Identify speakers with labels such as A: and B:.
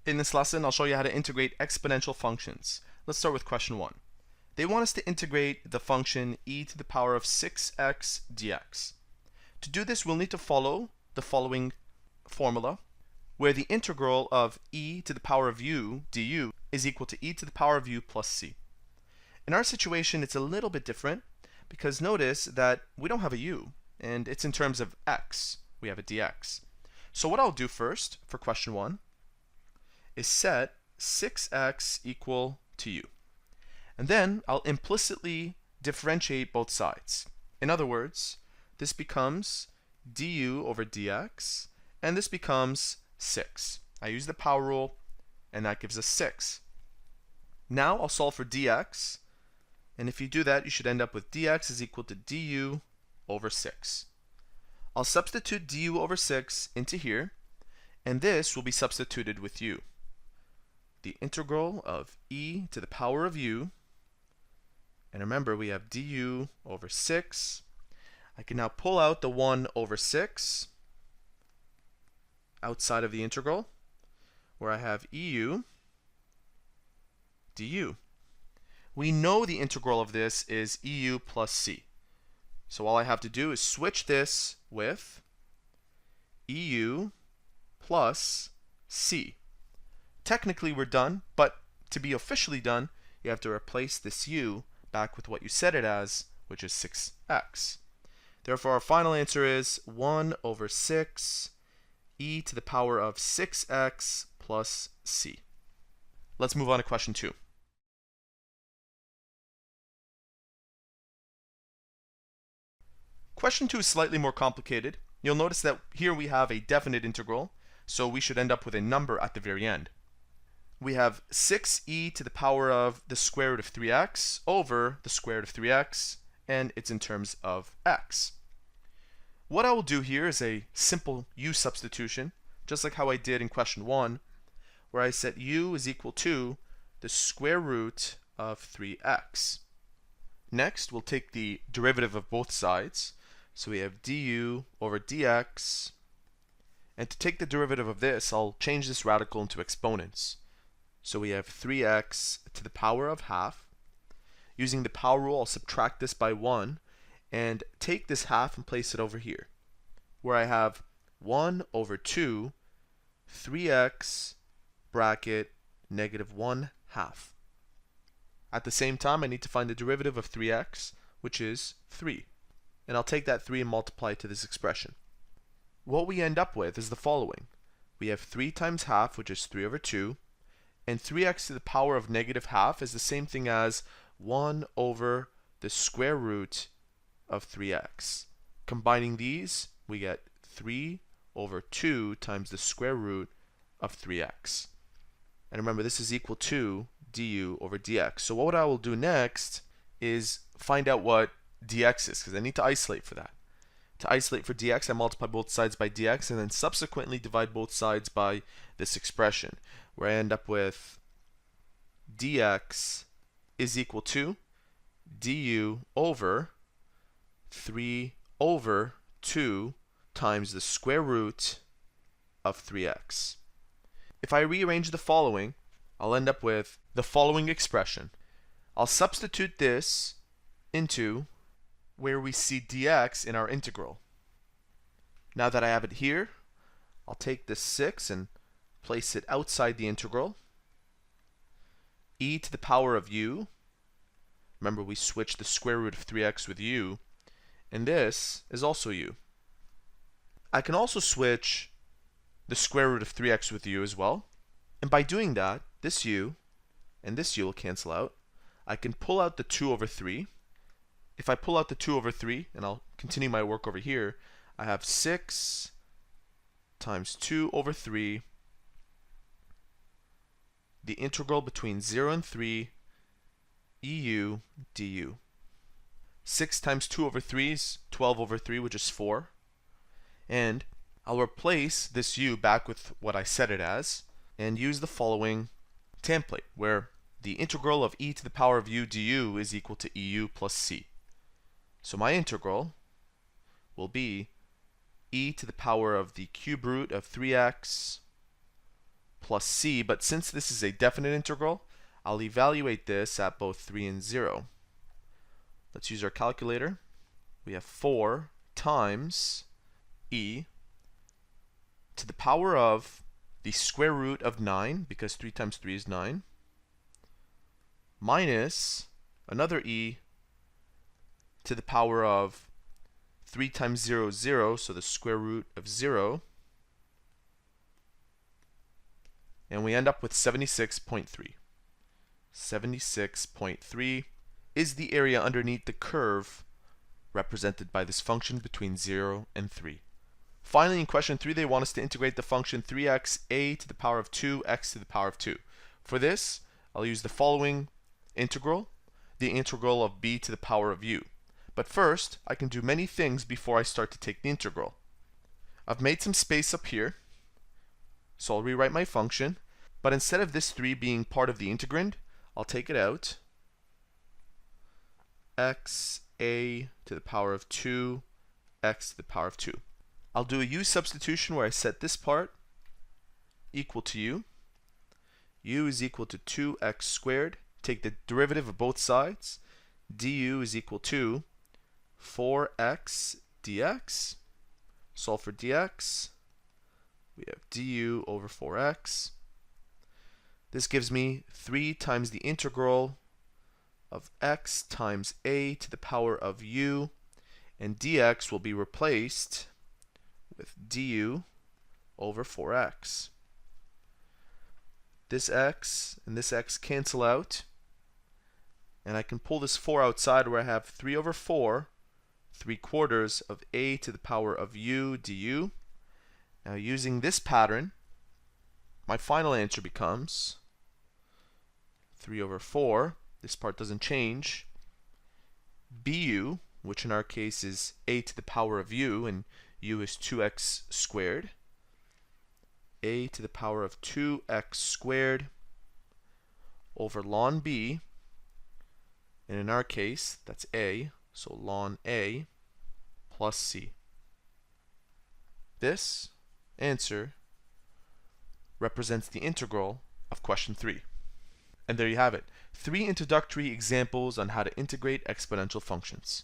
A: In this lesson, I'll show you how to integrate exponential functions. Let's start with question 1. They want us to integrate the function e to the power of 6x dx. To do this, we'll need to follow the following formula, where the integral of e to the power of u du is equal to e to the power of u plus c. In our situation, it's a little bit different because notice that we don't have a u, and it's in terms of x. We have a dx. So what I'll do first for question 1 is set 6x equal to u. And then I'll implicitly differentiate both sides. In other words, this becomes du over dx, and this becomes 6. I use the power rule, and that gives us 6. Now I'll solve for dx, and if you do that, you should end up with dx is equal to du over 6. I'll substitute du over 6 into here, and this will be substituted with u. The integral of e to the power of u, and remember we have du over 6. I can now pull out the 1 over 6 outside of the integral, where I have eu du. We know the integral of this is eu plus c. So all I have to do is switch this with eu plus c. Technically we're done, but to be officially done, you have to replace this u back with what you set it as, which is 6x. Therefore, our final answer is 1 over 6 e to the power of 6x plus c. Let's move on to question 2. Question 2 is slightly more complicated. You'll notice that here we have a definite integral, so we should end up with a number at the very end. We have 6e to the power of the square root of 3x over the square root of 3x, and it's in terms of x. What I will do here is a simple u substitution, just like how I did in question 1, where I set u is equal to the square root of 3x. Next, we'll take the derivative of both sides. So we have du over dx. And to take the derivative of this, I'll change this radical into exponents. So we have 3x to the power of half. Using the power rule, I'll subtract this by 1 and take this half and place it over here, where I have 1 over 2 3x bracket negative 1 half. At the same time, I need to find the derivative of 3x, which is 3. And I'll take that 3 and multiply it to this expression. What we end up with is the following. We have 3 times half, which is 3 over 2, and 3x to the power of negative half is the same thing as 1 over the square root of 3x. Combining these, we get 3 over 2 times the square root of 3x. And remember, this is equal to du over dx. So what I will do next is find out what dx is, because I need to isolate for that. To isolate for dx, I multiply both sides by dx and then subsequently divide both sides by this expression, where I end up with dx is equal to du over 3 over 2 times the square root of 3x. If I rearrange the following, I'll end up with the following expression. I'll substitute this into where we see dx in our integral. Now that I have it here, I'll take this 6 and place it outside the integral. E to the power of u. Remember, we switched the square root of 3x with u, and this is also u. I can also switch the square root of 3x with u as well, and by doing that, this u and this u will cancel out. I can pull out the 2 over 3. If I pull out the 2 over 3, and I'll continue my work over here, I have 6 times 2 over 3, the integral between 0 and 3, eu du. 6 times 2 over 3 is 12 over 3, which is 4. And I'll replace this u back with what I set it as, and use the following template, where the integral of e to the power of u du is equal to eu plus c. So my integral will be e to the power of the cube root of 3x plus c, but since this is a definite integral, I'll evaluate this at both 3 and 0. Let's use our calculator. We have 4 times e to the power of the square root of 9, because 3 times 3 is 9, minus another e to the power of 3 times 0 is 0, so the square root of 0, and we end up with 76.3. 76.3 is the area underneath the curve represented by this function between 0 and 3. Finally, in question 3, they want us to integrate the function 3x a to the power of 2x to the power of 2. For this, I'll use the following integral, the integral of b to the power of u. But first, I can do many things before I start to take the integral. I've made some space up here, so I'll rewrite my function, but instead of this 3 being part of the integrand, I'll take it out. X a to the power of 2, x to the power of 2. I'll do a u substitution where I set this part equal to u. U is equal to 2x squared. Take the derivative of both sides. Du is equal to 4x dx. Solve for dx. We have du over 4x. This gives me 3 times the integral of x times a to the power of u, and dx will be replaced with du over 4x. This x and this x cancel out, and I can pull this 4 outside where I have 3 over 4, 3/4 of a to the power of u du. Now using this pattern, my final answer becomes 3 over 4, this part doesn't change, bu, which in our case is a to the power of u, and u is 2x squared, a to the power of 2x squared over ln b, and in our case that's a, so ln a plus c. This answer represents the integral of question 3. And there you have it, 3 introductory examples on how to integrate exponential functions.